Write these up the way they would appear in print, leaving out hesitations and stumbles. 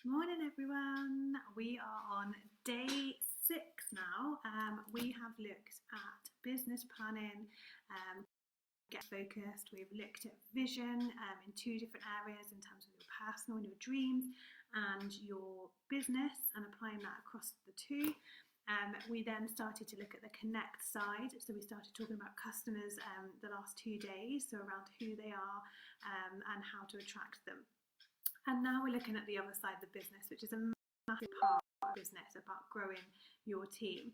Morning everyone, we are on day 6 now. We have looked at business planning, get focused. We've looked at vision in two different areas in terms of your personal and your dreams and your business, and applying that across the two. We then started to look at the connect side, so we started talking about customers the last 2 days, so around who they are and how to attract them. And now we're looking at the other side of the business, which is a massive part of business, about growing your team.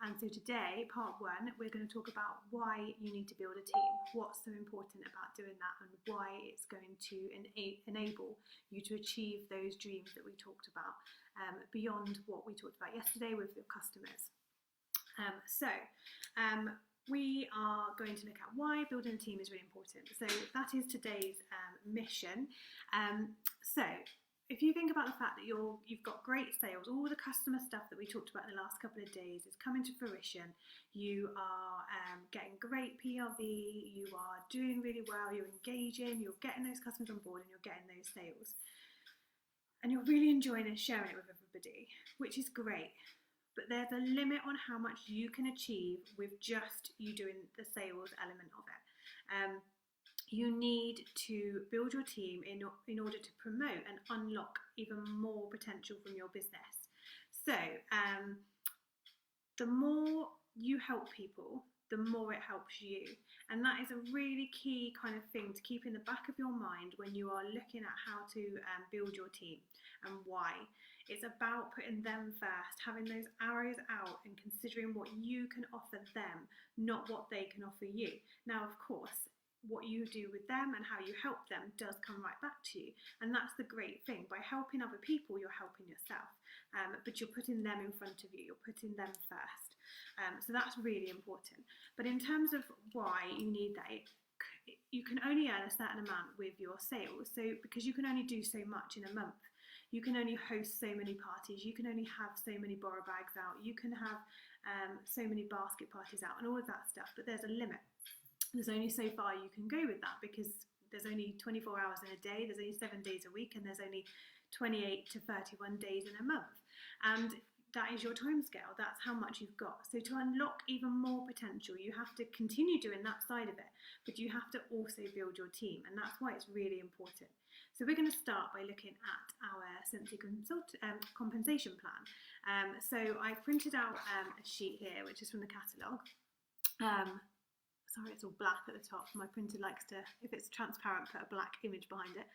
And so today, part one, we're going to talk about why you need to build a team, what's so important about doing that, and why it's going to enable you to achieve those dreams that we talked about, beyond what we talked about yesterday with your customers. We are going to look at why building a team is really important. So that is today's mission. So if you think about the fact that you've got great sales, all the customer stuff that we talked about in the last couple of days is coming to fruition. You are getting great PRV, you are doing really well, you're engaging, you're getting those customers on board, and you're getting those sales. And you're really enjoying and sharing it with everybody, which is great. But there's a limit on how much you can achieve with just you doing the sales element of it. You need to build your team in order to promote and unlock even more potential from your business. So the more you help people, the more it helps you. And that is a really key kind of thing to keep in the back of your mind when you are looking at how to build your team and why. It's about putting them first, having those arrows out and considering what you can offer them, not what they can offer you. Now, of course, what you do with them and how you help them does come right back to you. And that's the great thing. By helping other people, you're helping yourself. But you're putting them in front of you. You're putting them first. So that's really important. But in terms of why you need that, you can only earn a certain amount with your sales. So because you can only do so much in a month. You can only host so many parties, you can only have so many borrow bags out, you can have so many basket parties out and all of that stuff, but there's a limit. There's only so far you can go with that because there's only 24 hours in a day, there's only 7 days a week, and there's only 28 to 31 days in a month. And that is your time scale, that's how much you've got. So to unlock even more potential, you have to continue doing that side of it, but you have to also build your team, and that's why it's really important. So we're going to start by looking at our Scentsy compensation plan. So I printed out a sheet here, which is from the catalogue. Sorry, it's all black at the top. My printer likes to, if it's transparent, put a black image behind it.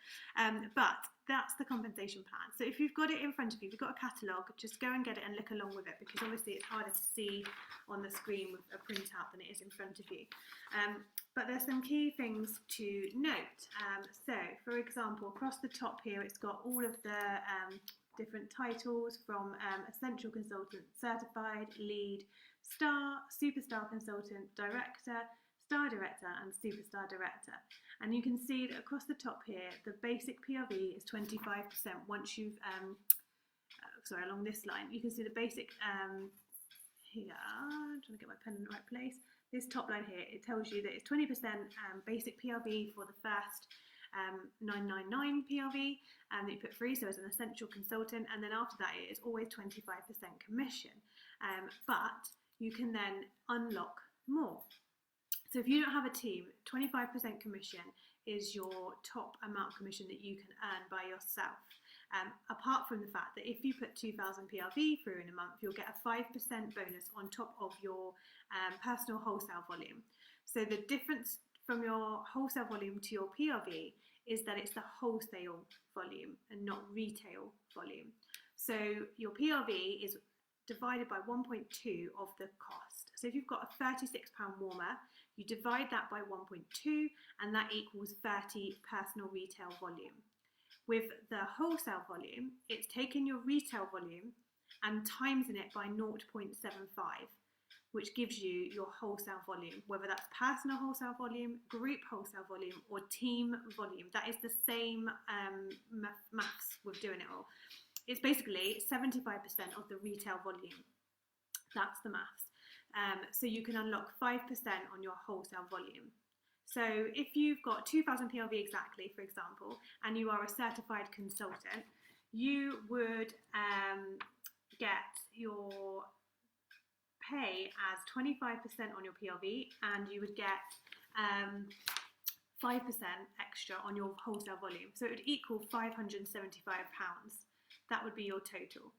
But that's the compensation plan. So if you've got it in front of you, if you've got a catalogue, just go and get it and look along with it, because obviously it's harder to see on the screen with a printout than it is in front of you. But there's some key things to note. So, for example, across the top here, it's got all of the different titles from Essential Consultant, Certified, Lead, Star, Superstar Consultant, Director, Star Director and Superstar Director. And you can see that across the top here, the basic PRV is 25% once you've, along this line, you can see the basic here, I'm trying to get my pen in the right place. This top line here, it tells you that it's 20% basic PRV for the first 999 PRV that you put free, so as an essential consultant, and then after that it is always 25% commission. But you can then unlock more. So if you don't have a team, 25% commission is your top amount of commission that you can earn by yourself. Apart from the fact that if you put 2,000 PRV through in a month, you'll get a 5% bonus on top of your personal wholesale volume. So the difference from your wholesale volume to your PRV is that it's the wholesale volume and not retail volume. So your PRV is divided by 1.2 of the cost. So if you've got a £36 warmer, you divide that by 1.2 and that equals 30 personal retail volume. With the wholesale volume, it's taken your retail volume and times it by 0.75, which gives you your wholesale volume, whether that's personal wholesale volume, group wholesale volume, or team volume. That is the same maths with doing it all. It's basically 75% of the retail volume. That's the maths. So you can unlock 5% on your wholesale volume. So if you've got 2,000 PLV exactly, for example, and you are a certified consultant, you would get your pay as 25% on your PRV, and you would get 5% extra on your wholesale volume. So it would equal £575. That would be your total.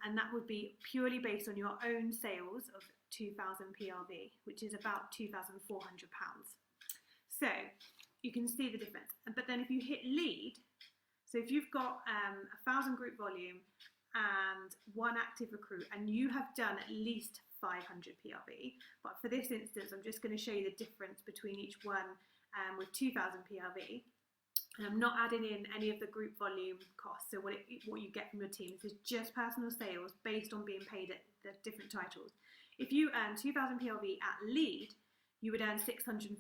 And that would be purely based on your own sales of 2,000 PRV, which is about £2,400. So you can see the difference. But then if you hit lead, so if you've got 1,000 group volume and one active recruit, and you have done at least 500 PRV, but for this instance, I'm just going to show you the difference between each one with 2,000 PRV. And I'm not adding in any of the group volume costs, so what you get from your team. This is just personal sales based on being paid at the different titles. If you earn 2,000 PRV at lead, you would earn £615.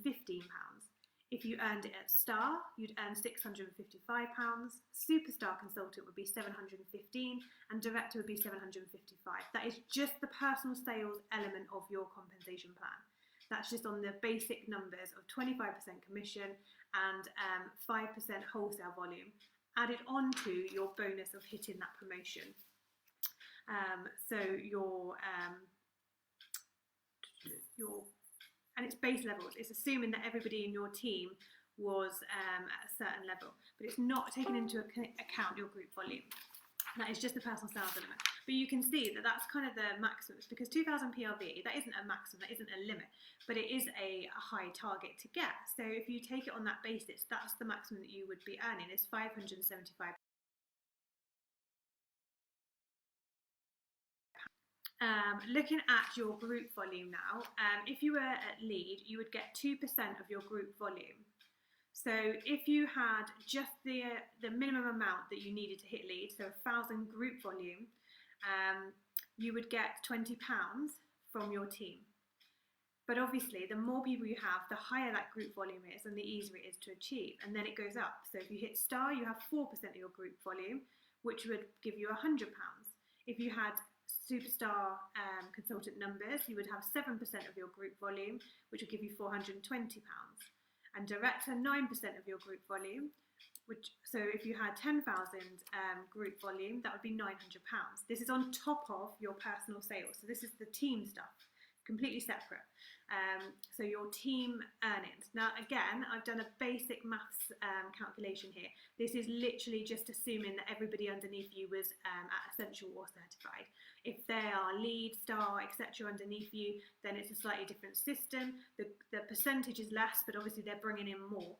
If you earned it at star, you'd earn £655. Superstar consultant would be £715, and director would be £755. That is just the personal sales element of your compensation plan. That's just on the basic numbers of 25% commission and 5% wholesale volume, added on to your bonus of hitting that promotion. So and it's base levels. It's assuming that everybody in your team was at a certain level, but it's not taking into account your group volume. That is just the personal sales element. But you can see that that's kind of the maximum, because 2,000 PRV, that isn't a maximum, that isn't a limit, but it is a high target to get. So if you take it on that basis, that's the maximum that you would be earning, is £575. Looking at your group volume now, if you were at lead, you would get 2% of your group volume. So if you had just the minimum amount that you needed to hit lead, so 1,000 group volume, you would get £20 from your team. But obviously, the more people you have, the higher that group volume is and the easier it is to achieve. And then it goes up. So if you hit star, you have 4% of your group volume, which would give you £100. If you had superstar consultant numbers, you would have 7% of your group volume, which would give you £420. And director, 9% of your group volume, so if you had 10,000 group volume, that would be £900. This is on top of your personal sales. So this is the team stuff, completely separate. So your team earnings. Now again, I've done a basic maths calculation here. This is literally just assuming that everybody underneath you was at Essential or Certified. If they are lead, star, etc. underneath you, then it's a slightly different system. The percentage is less, but obviously they're bringing in more.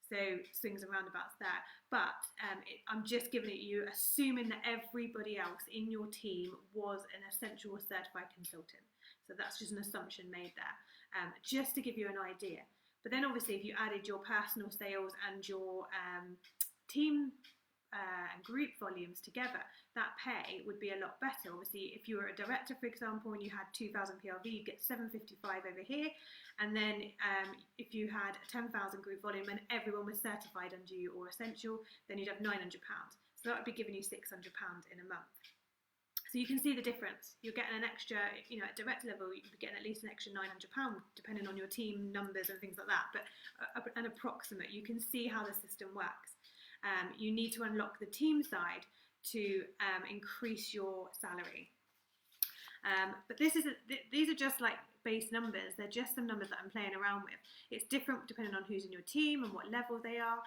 So swings and roundabouts there. But I'm just giving it you, assuming that everybody else in your team was an Essential or Certified consultant. So that's just an assumption made there, just to give you an idea. But then obviously if you added your personal sales and your team and group volumes together, that pay would be a lot better. Obviously, if you were a director, for example, and you had 2,000 PRV, you'd get 755 over here. And then if you had 10,000 group volume and everyone was certified under you or essential, then you'd have £900. So that would be giving you £600 in a month. So you can see the difference. You're getting an extra, at director level, you'd be getting at least an extra £900, depending on your team numbers and things like that. But an approximate, you can see how the system works. You need to unlock the team side to increase your salary. But these are just like base numbers. They're just some numbers that I'm playing around with. It's different depending on who's in your team and what level they are.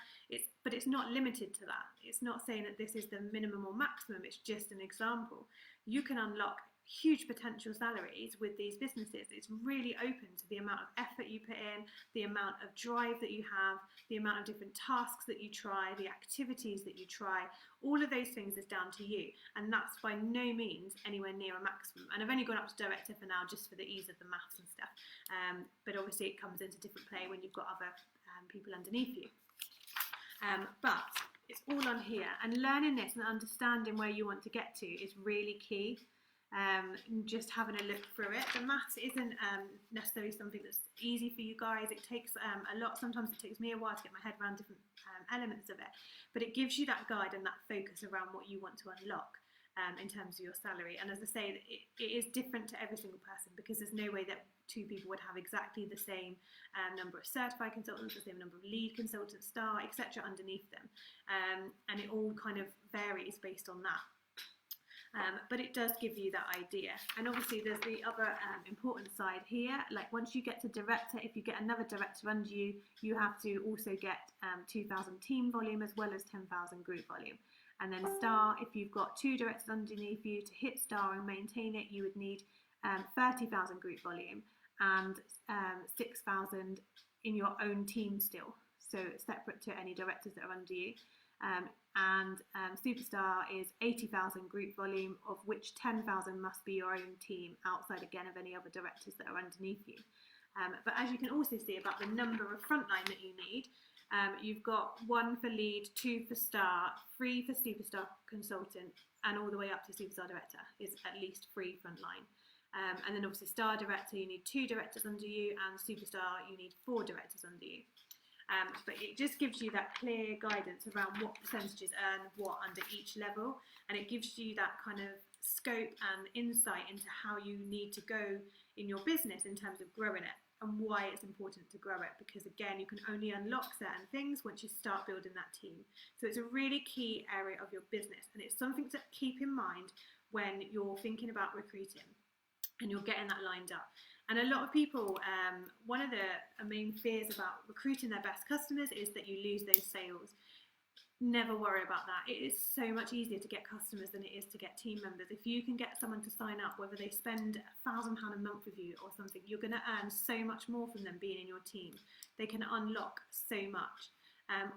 But it's not limited to that. It's not saying that this is the minimum or maximum. It's just an example. You can unlock huge potential salaries with these businesses. It's really open to the amount of effort you put in, the amount of drive that you have, the amount of different tasks that you try, the activities that you try. All of those things is down to you, and that's by no means anywhere near a maximum. And I've only gone up to director for now, just for the ease of the maths and stuff, but obviously it comes into different play when you've got other people underneath you. But it's all on here, and learning this and understanding where you want to get to is really key. Just having a look through it. The maths isn't necessarily something that's easy for you guys. It takes a lot. Sometimes it takes me a while to get my head around different elements of it, but it gives you that guide and that focus around what you want to unlock. in terms of your salary. And as I say, it is different to every single person, because there's no way that two people would have exactly the same number of certified consultants, the same number of lead consultants, star, etc. underneath them. And it all kind of varies based on that. But it does give you that idea. And obviously there's the other important side here. Like once you get to director, if you get another director under you, you have to also get 2,000 team volume as well as 10,000 group volume. And then star, if you've got 2 directors underneath you, to hit star and maintain it, you would need 30,000 group volume and 6,000 in your own team still, so separate to any directors that are under you. And superstar is 80,000 group volume, of which 10,000 must be your own team, outside again of any other directors that are underneath you. But as you can also see about the number of frontline that you need, you've got 1 for lead, 2 for star, 3 for superstar consultant, and all the way up to superstar director is at least 3 frontline. And then obviously star director, you need 2 directors under you, and superstar, you need 4 directors under you. But it just gives you that clear guidance around what percentages earn what under each level, and it gives you that kind of scope and insight into how you need to go in your business in terms of growing it, and why it's important to grow it, because again, you can only unlock certain things once you start building that team. So it's a really key area of your business, and it's something to keep in mind when you're thinking about recruiting and you're getting that lined up. And a lot of people, one of the main fears about recruiting their best customers is that you lose those sales. Never worry about that. It is so much easier to get customers than it is to get team members. If you can get someone to sign up, whether they spend £1,000 a month with you or something, you're going to earn so much more from them being in your team. They can unlock so much.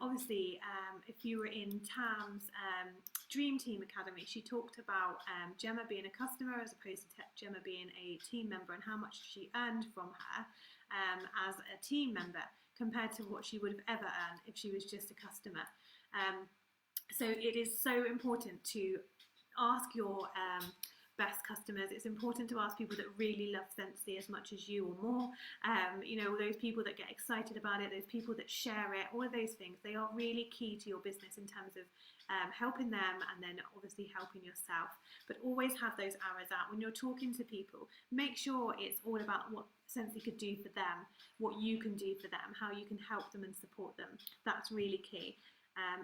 Obviously, if you were in Tam's Dream Team Academy, she talked about Gemma being a customer as opposed to Gemma being a team member, and how much she earned from her as a team member compared to what she would have ever earned if she was just a customer. So it is so important to ask your best customers. It's important to ask people that really love Scentsy as much as you or more. You know, those people that get excited about it, those people that share it, all of those things, they are really key to your business in terms of helping them, and then obviously helping yourself. But always have those arrows out when you're talking to people. Make sure it's all about what Scentsy could do for them, what you can do for them, how you can help them and support them. That's really key.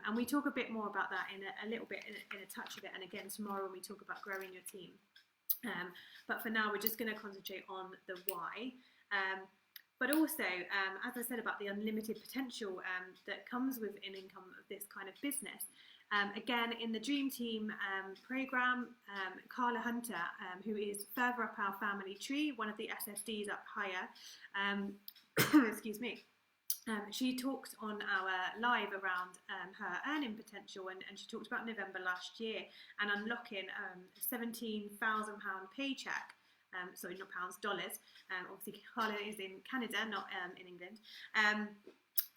And we talk a bit more about that in a little bit, in a touch of it, and again tomorrow when we talk about growing your team. But for now, we're just going to concentrate on the why. But also, as I said about the unlimited potential that comes with an income of this kind of business. Again, in the Dream Team program, Carla Hunter, who is further up our family tree, one of the SSDs up higher, excuse me, she talked on our live around her earning potential, and she talked about November last year and unlocking a £17,000 paycheck. Sorry, not pounds, dollars. Obviously, Carla is in Canada, not in England.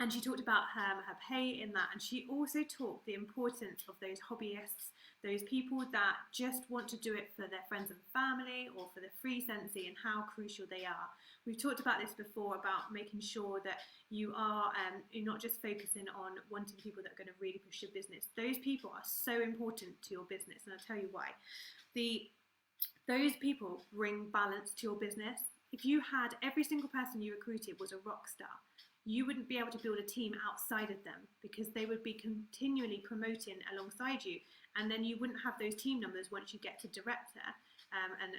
And she talked about her pay in that, and she also talked the importance of those hobbyists, those people that just want to do it for their friends and family or for the free Scentsy, and how crucial they are. We've talked about this before, about making sure that you are you're not just focusing on wanting people that are going to really push your business. Those people are so important to your business, and I'll tell you why. Those people bring balance to your business. If you had every single person you recruited was a rock star, you wouldn't be able to build a team outside of them, because they would be continually promoting alongside you, and then you wouldn't have those team numbers once you get to director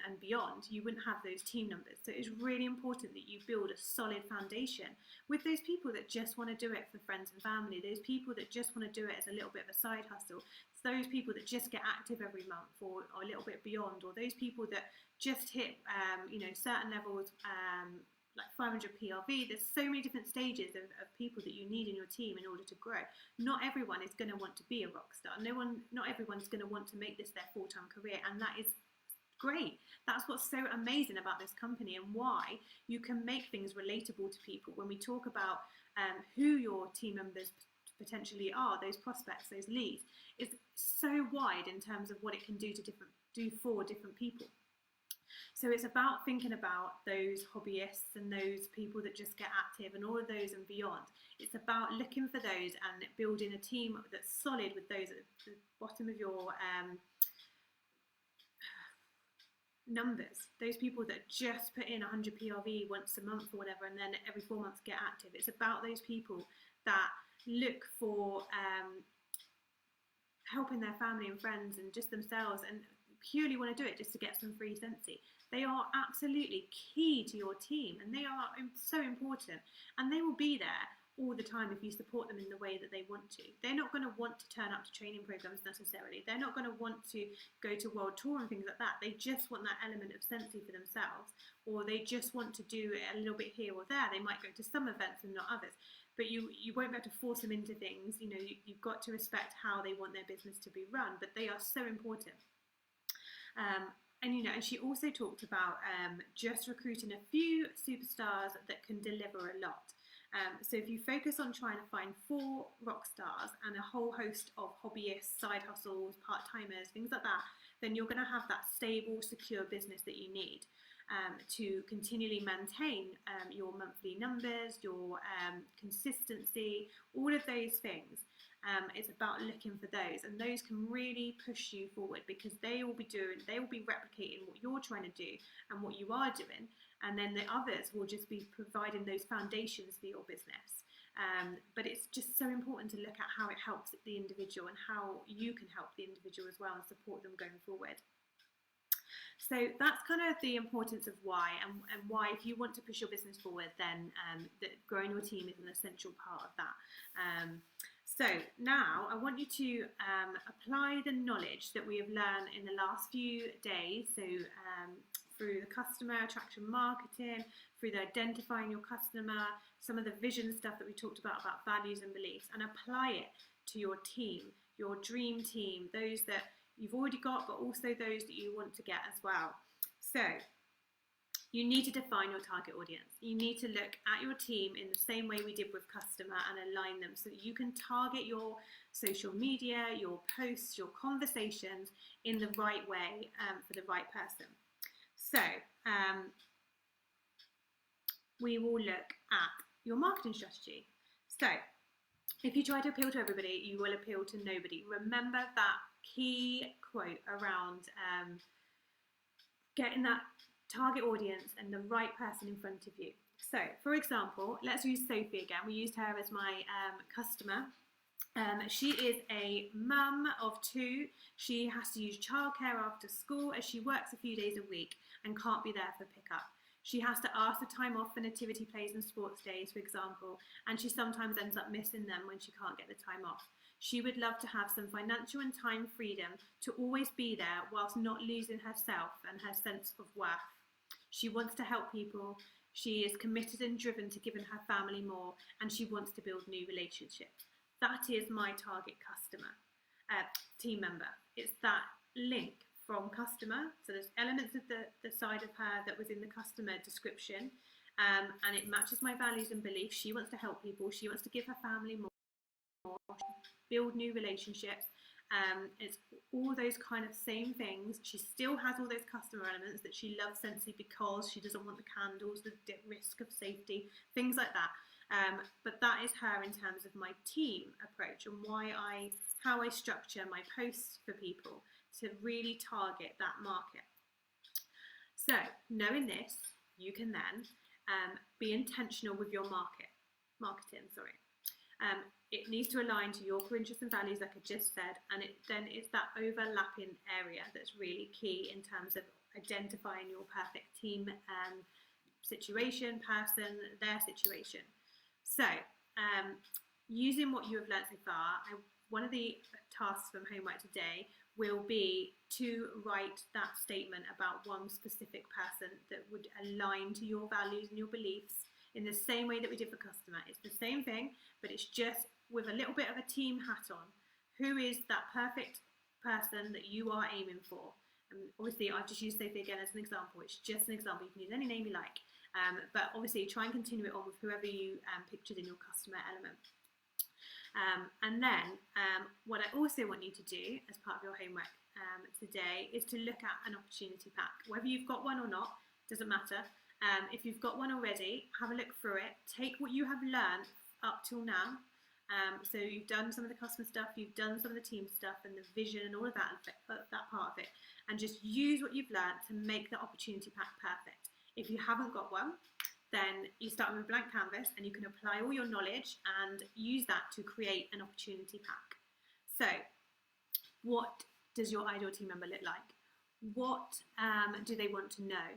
and beyond. You wouldn't have those team numbers. So it's really important that you build a solid foundation with those people that just want to do it for friends and family, those people that just want to do it as a little bit of a side hustle, it's those people that just get active every month or a little bit beyond, or those people that just hit certain levels, like 500 PRV. There's so many different stages of people that you need in your team in order to grow. Not everyone is going to want to be a rock star. Not everyone's going to want to make this their full-time career, and that is great. That's what's so amazing about this company, and why you can make things relatable to people. When we talk about who your team members potentially are, those prospects, those leads, it's so wide in terms of what it can do for different people. So it's about thinking about those hobbyists and those people that just get active and all of those and beyond. It's about looking for those and building a team that's solid with those at the bottom of your numbers, those people that just put in 100 PRV once a month or whatever, and then every 4 months get active. It's about those people that look for helping their family and friends and just themselves, and purely want to do it just to get some free Scentsy. They are absolutely key to your team, and they are so important, and they will be there all the time if you support them in the way that they want to. They're not going to want to turn up to training programs necessarily. They're not going to want to go to world tour and things like that. They just want that element of Scentsy for themselves, or they just want to do it a little bit here or there. They might go to some events and not others, but you won't be able to force them into things. You know, you've got to respect how they want their business to be run, but they are so important. And you know, and she also talked about just recruiting a few superstars that can deliver a lot. So if you focus on trying to find 4 rock stars and a whole host of hobbyists, side hustles, part-timers, things like that, then you're going to have that stable, secure business that you need to continually maintain your monthly numbers, your consistency, all of those things. It's about looking for those, and those can really push you forward, because they will be replicating what you're trying to do and what you are doing, and then the others will just be providing those foundations for your business. But it's just so important to look at how it helps the individual and how you can help the individual as well and support them going forward. So that's kind of the importance of why, and why, if you want to push your business forward, then that growing your team is an essential part of that. So now I want you to apply the knowledge that we have learned in the last few days. So through the customer attraction marketing, through the identifying your customer, some of the vision stuff that we talked about values and beliefs, and apply it to your team, your dream team, those that you've already got, but also those that you want to get as well. So you need to define your target audience. You need to look at your team in the same way we did with customer and align them so that you can target your social media, your posts, your conversations in the right way for the right person. So we will look at your marketing strategy. So if you try to appeal to everybody, you will appeal to nobody. Remember that key quote around getting that target audience and the right person in front of you. So, for example, let's use Sophie again. We used her as my customer. She is a mum of 2. She has to use childcare after school as she works a few days a week and can't be there for pickup. She has to ask for time off for nativity plays and sports days, for example, and she sometimes ends up missing them when she can't get the time off. She would love to have some financial and time freedom to always be there whilst not losing herself and her sense of worth. She wants to help people. She is committed and driven to giving her family more, and she wants to build new relationships. That is my target customer, team member. It's that link from customer. So there's elements of the side of her that was in the customer description, and it matches my values and beliefs. She wants to help people. She wants to give her family more, build new relationships. It's all those kind of same things. She still has all those customer elements that she loves Scentsy because she doesn't want the candles, the risk of safety, things like that. But that is her in terms of my team approach and how I structure my posts for people to really target that market. So knowing this, you can then be intentional with your marketing. It needs to align to your core interests and values, like I just said, and then it's that overlapping area that's really key in terms of identifying your perfect team situation, person, their situation. So, using what you have learned so far, one of the tasks from homework today will be to write that statement about one specific person that would align to your values and your beliefs in the same way that we did for customer. It's the same thing, but it's just with a little bit of a team hat on. Who is that perfect person that you are aiming for? And obviously, I've just used Sophie again as an example. It's just an example. You can use any name you like. But obviously, try and continue it on with whoever you pictured in your customer element. And then what I also want you to do as part of your homework today is to look at an opportunity pack. Whether you've got one or not, doesn't matter. If you've got one already, have a look through it. Take what you have learned up till now So you've done some of the customer stuff, you've done some of the team stuff and the vision and all of that part of it, and just use what you've learned to make the opportunity pack perfect. If you haven't got one, then you start with a blank canvas and you can apply all your knowledge and use that to create an opportunity pack. So what does your ideal team member look like? What do they want to know?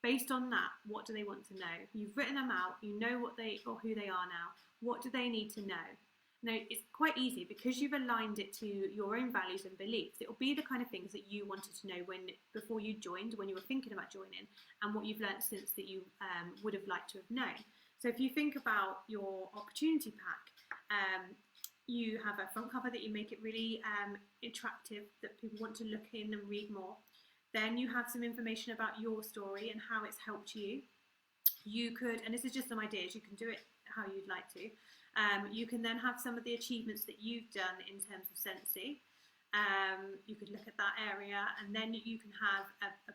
Based on that, what do they want to know? You've written them out, you know what they or who they are now. What do they need to know? Now, it's quite easy because you've aligned it to your own values and beliefs. It will be the kind of things that you wanted to know before you joined, when you were thinking about joining, and what you've learnt since that you would have liked to have known. So if you think about your opportunity pack, you have a front cover that you make it really attractive, that people want to look in and read more. Then you have some information about your story and how it's helped you. You could, and this is just some ideas, you can do it how you'd like to. You can then have some of the achievements that you've done in terms of Scentsy. You could look at that area, and then you can have a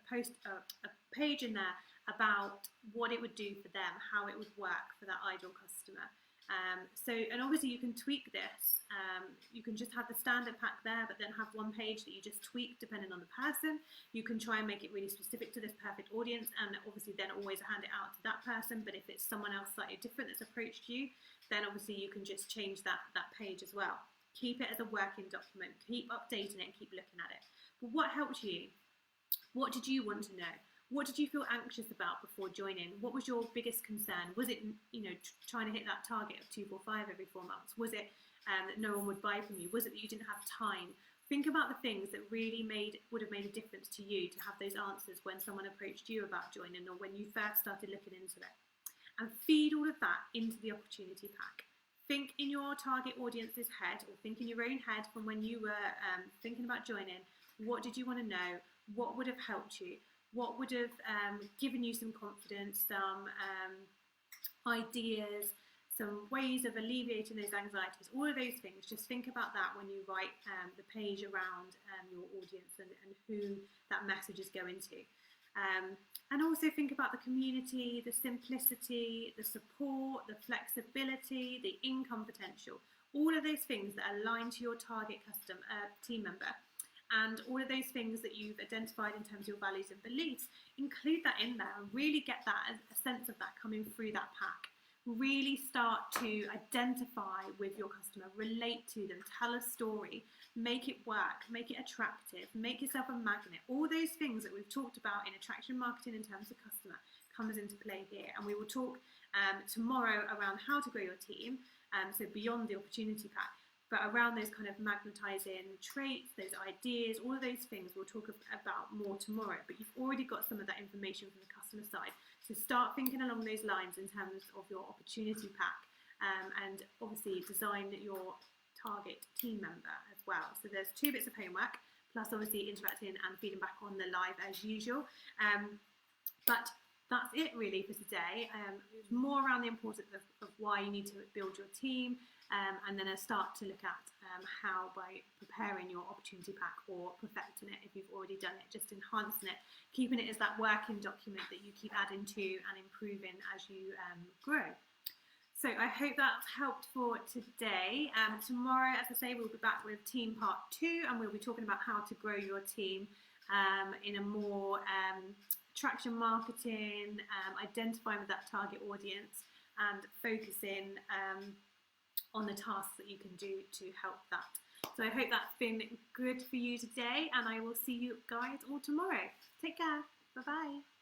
page in there about what it would do for them, how it would work for that ideal customer. And obviously you can tweak this. You can just have the standard pack there, but then have one page that you just tweak depending on the person. You can try and make it really specific to this perfect audience, and obviously then always hand it out to that person. But if it's someone else slightly different that's approached you, then obviously you can just change that page as well. Keep it as a working document, keep updating it and keep looking at it. But what helped you? What did you want to know? What did you feel anxious about before joining? What was your biggest concern? Was it, trying to hit that target of 245 every 4 months? Was it that no one would buy from you? Was it that you didn't have time? Think about the things that really would have made a difference to you to have those answers when someone approached you about joining or when you first started looking into it. And feed all of that into the opportunity pack. Think in your target audience's head, or think in your own head from when you were thinking about joining. What did you want to know? What would have helped you? What would have given you some confidence, some ideas, some ways of alleviating those anxieties, all of those things. Just think about that when you write the page around your audience and who that message is going to. And also think about the community, the simplicity, the support, the flexibility, the income potential, all of those things that align to your target team member. And all of those things that you've identified in terms of your values and beliefs, include that in there and really get that, a sense of that coming through that pack. Really start to identify with your customer, relate to them, tell a story, make it work, make it attractive, make yourself a magnet. All those things that we've talked about in attraction marketing in terms of customer comes into play here. And we will talk tomorrow around how to grow your team, so beyond the opportunity pack. But around those kind of magnetizing traits, those ideas, all of those things we'll talk about more tomorrow. But you've already got some of that information from the customer side. So start thinking along those lines in terms of your opportunity pack, and obviously design your target team member as well. So there's 2 bits of homework, plus obviously interacting and feeding back on the live as usual. But that's it really for today. It was more around the importance of why you need to build your team, and then I start to look at how, by preparing your opportunity pack or perfecting it if you've already done it, just enhancing it, keeping it as that working document that you keep adding to and improving as you grow. So I hope that's helped for today. Tomorrow, as I say, we'll be back with team part 2, and we'll be talking about how to grow your team in a more attraction marketing, identifying with that target audience and focusing on the tasks that you can do to help that. So I hope that's been good for you today, and I will see you guys all tomorrow. Take care. Bye-bye.